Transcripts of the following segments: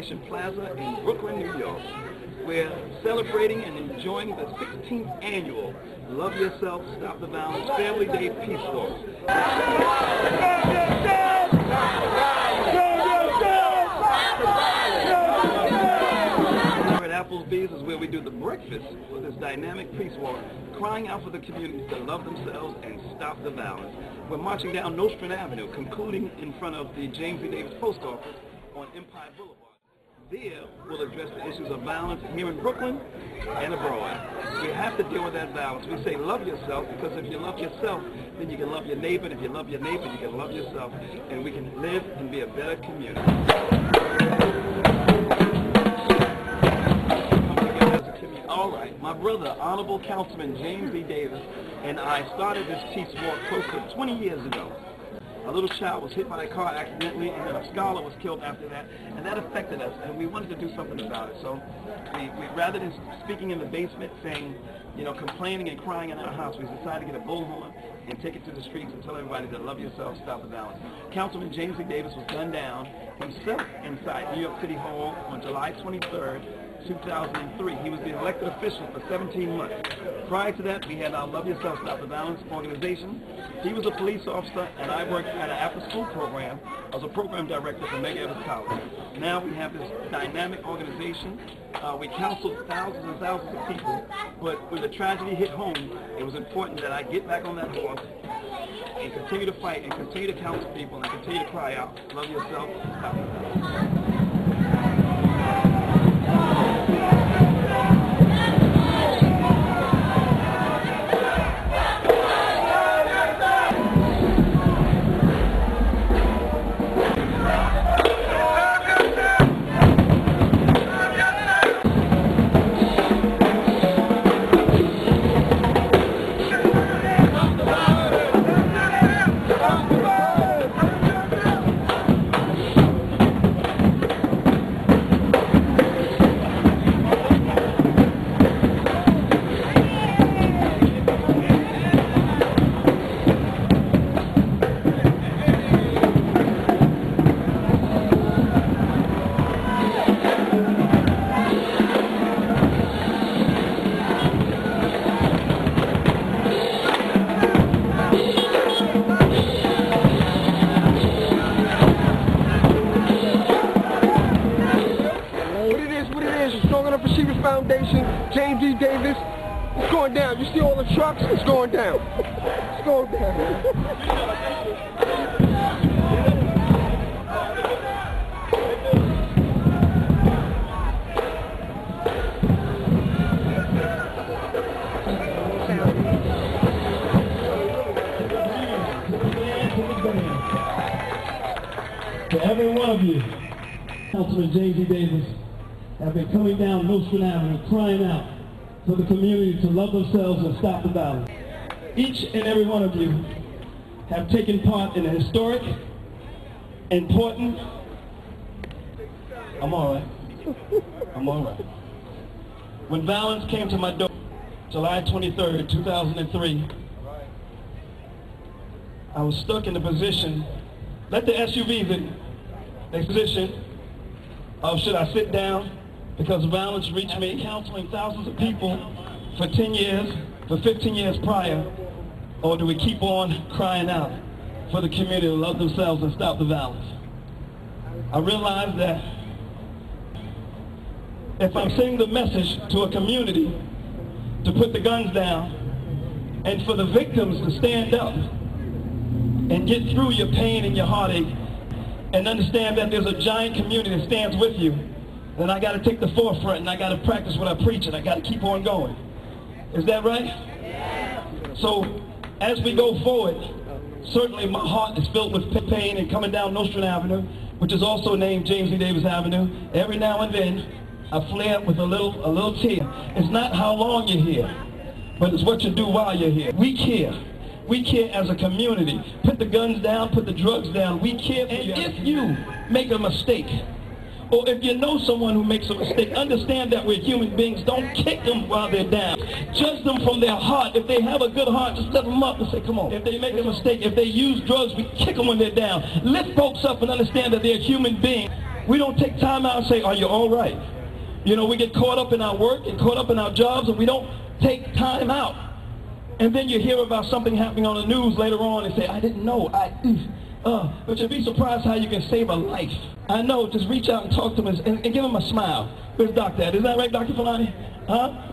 Celebration Plaza in Brooklyn, New York. We're celebrating and enjoying the 16th annual Love Yourself, Stop the Violence Family Day Peace Walk. Here at Applebee's is where we do the breakfast for this dynamic peace walk, crying out for the community to love themselves and stop the violence. We're marching down Nostrand Avenue, concluding in front of the James E. Davis Post Office on Empire Boulevard. There, we'll address the issues of violence here in Brooklyn and abroad. We have to deal with that violence. We say love yourself because if you love yourself, then you can love your neighbor. And if you love your neighbor, you can love yourself. And we can live and be a better community. All right, my brother, Honorable Councilman James E. Davis, and I started this peace walk close to 20 years ago. A little child was hit by a car accidentally, and then a scholar was killed after that, and that affected us, and we wanted to do something about it. So we rather than speaking in the basement saying, you know, complaining and crying in our house, we decided to get a bullhorn and take it to the streets and tell everybody to love yourself, stop the violence. Councilman James E. Davis was gunned down himself inside New York City Hall on July 23rd, 2003. He was the elected official for 17 months. Prior to that, we had our Love Yourself, Stop the Violence organization. He was a police officer, and I worked at an after-school program. I was a program director for Mega Evans College. Now we have this dynamic organization. We counseled thousands and thousands of people, but when the tragedy hit home, it was important that I get back on that horse and continue to fight and continue to counsel people and continue to cry out, love yourself, stop the violence. Foundation, James E. Davis, it's going down. You see all the trucks? It's going down. It's going down. To every one of you, Councilman James E. Davis, have been coming down Nostrand Avenue crying out for the community to love themselves and stop the violence. Each and every one of you have taken part in a historic, important, I'm all right. I'm all right. When violence came to my door, July 23rd, 2003, I was stuck in the position, let the SUVs in, the position of should I sit down because violence reached me, counseling thousands of people for 10 years, for 15 years prior, or do we keep on crying out for the community to love themselves and stop the violence? I realized that if I'm sending the message to a community to put the guns down and for the victims to stand up and get through your pain and your heartache and understand that there's a giant community that stands with you, then I got to take the forefront and I got to practice what I preach and I got to keep on going. Is that right? Yeah. So as we go forward, certainly my heart is filled with pain and coming down Nostrand Avenue, which is also named James E. Davis Avenue. Every now and then I flare up with a little tear. It's not how long you're here, but it's what you do while you're here. We care. We care as a community. Put the guns down, put the drugs down. We care for you. If you make a mistake, or if you know someone who makes a mistake, understand that we're human beings. Don't kick them while they're down. Judge them from their heart. If they have a good heart, just lift them up and say, come on. If they make a mistake, if they use drugs, we kick them when they're down. Lift folks up and understand that they're human beings. We don't take time out and say, are you all right? You know, we get caught up in our work and caught up in our jobs, and we don't take time out. And then you hear about something happening on the news later on and say, I didn't know. But you'd be surprised how you can save a life. I know, just reach out and talk to them and give them a smile. Where's Doctor at? Is that right, Dr. Fulani?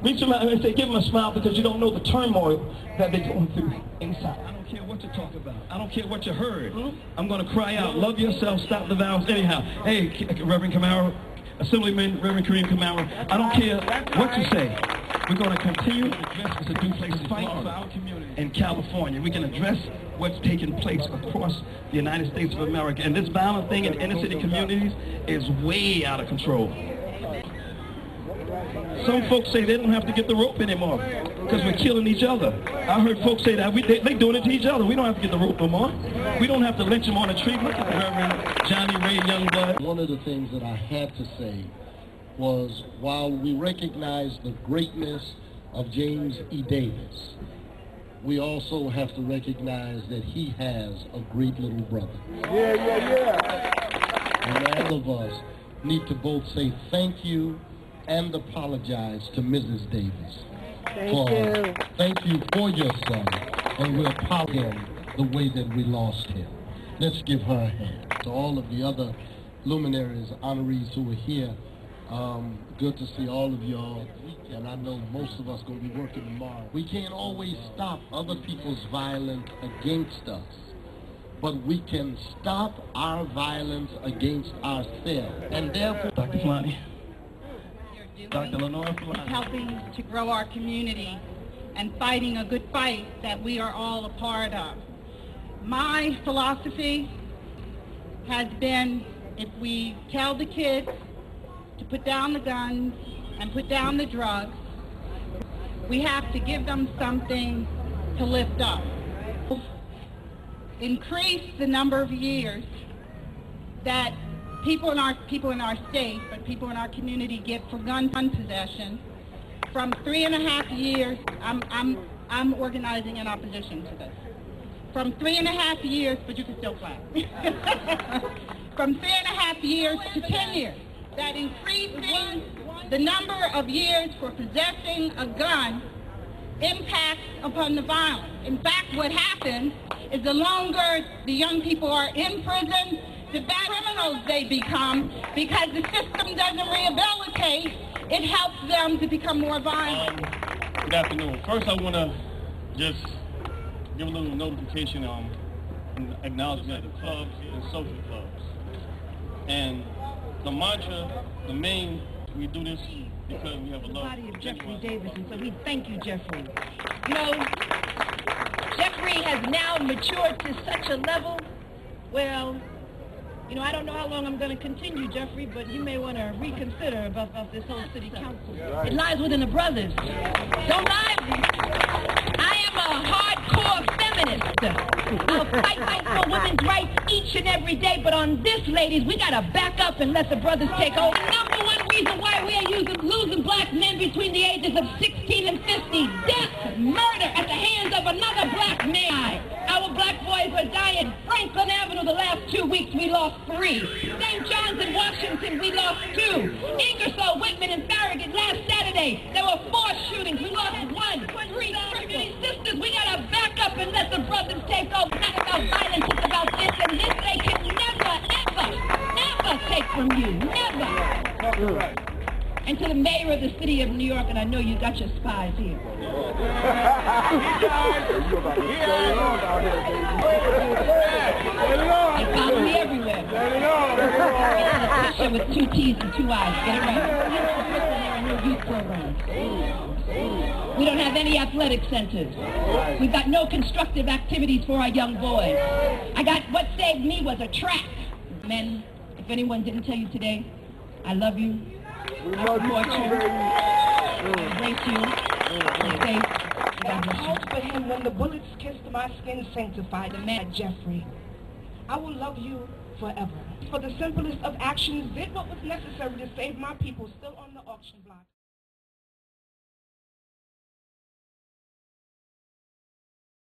Reach them out and say, give them a smile, because you don't know the turmoil that they're going through inside. I don't care what you talk about. I don't care what you heard. I'm going to cry out, love yourself, stop the violence. Anyhow, hey, Reverend Camaro, Assemblyman Reverend Kareem Camaro, I don't care what you say. We're going to continue to address this in due place in Florida, for our community in California. We can address what's taking place across the United States of America. And this violent thing in inner city communities is way out of control. Some folks say they don't have to get the rope anymore because we're killing each other. I heard folks say that they're doing it to each other. We don't have to get the rope no more. We don't have to lynch them on a tree. Look at the Reverend Johnny Ray Youngblood. One of the things that I had to say was, while we recognize the greatness of James E. Davis, we also have to recognize that he has a great little brother. And all of us need to both say thank you and apologize to Mrs. Davis. Thank you for your son, and we'll apologize him the way that we lost him. Let's give her a hand. To all of the other luminaries, honorees who are here, good to see all of y'all, and I know most of us going to be working tomorrow. We can't always stop other people's violence against us, but we can stop our violence against ourselves. And therefore, Dr. Fulani. Dr. Lenore Fulani. Helping to grow our community and fighting a good fight that we are all a part of. My philosophy has been, if we tell the kids to put down the guns and put down the drugs, we have to give them something to lift up. Increase the number of years that people in our state, but people in our community get for gun possession from 3.5 years. I'm organizing in opposition to this. From 3.5 years, but you can still clap. From 3.5 years to 10 years. That increasing the number of years for possessing a gun impacts upon the violence. In fact, what happens is the longer the young people are in prison, the bad criminals they become, because the system doesn't rehabilitate. It helps them to become more violent. Good afternoon. First, I want to just give a little notification and acknowledgement of clubs and social clubs. And the mantra, the main, we do this because we have a love. The body of Jeffrey Davis, and so we thank you, Jeffrey. You know, Jeffrey has now matured to such a level, well, you know, I don't know how long I'm going to continue, Jeffrey, but you may want to reconsider about this whole city council. It lies within the brothers. Don't lie. I am a hardcore feminist. I'll fight for women's rights each and every day, but on this, ladies, we got to back up and let the brothers take over. The number one reason why we are losing black men between the ages of 16 and 50, death, murder at the hands of another black man. Our black boys are dying. Franklin Avenue, the last 2 weeks, we lost 3. St. John's in Washington, we lost 2. Ingersoll, Whitman, and Farragut last Saturday, there were 4 shootings. We lost 1. 3 sisters, we got to back up and let the brothers take over. It's not about violence, it's about this, and this they can never take from you. Never. And to the mayor of the city of New York, and I know you got your spies here. They follow me everywhere. It's a picture with 2 T's and 2 I's. Get it right. There are no youth programs. We don't have any athletic centers. We've got no constructive activities for our young boys. What saved me was a track. Men, if anyone didn't tell you today, I love you. I support you. I embrace you. Stay safe. I called for him when the bullets kissed my skin, sanctified the man Jeffrey. I will love you forever. For the simplest of actions, did what was necessary to save my people still on the auction block.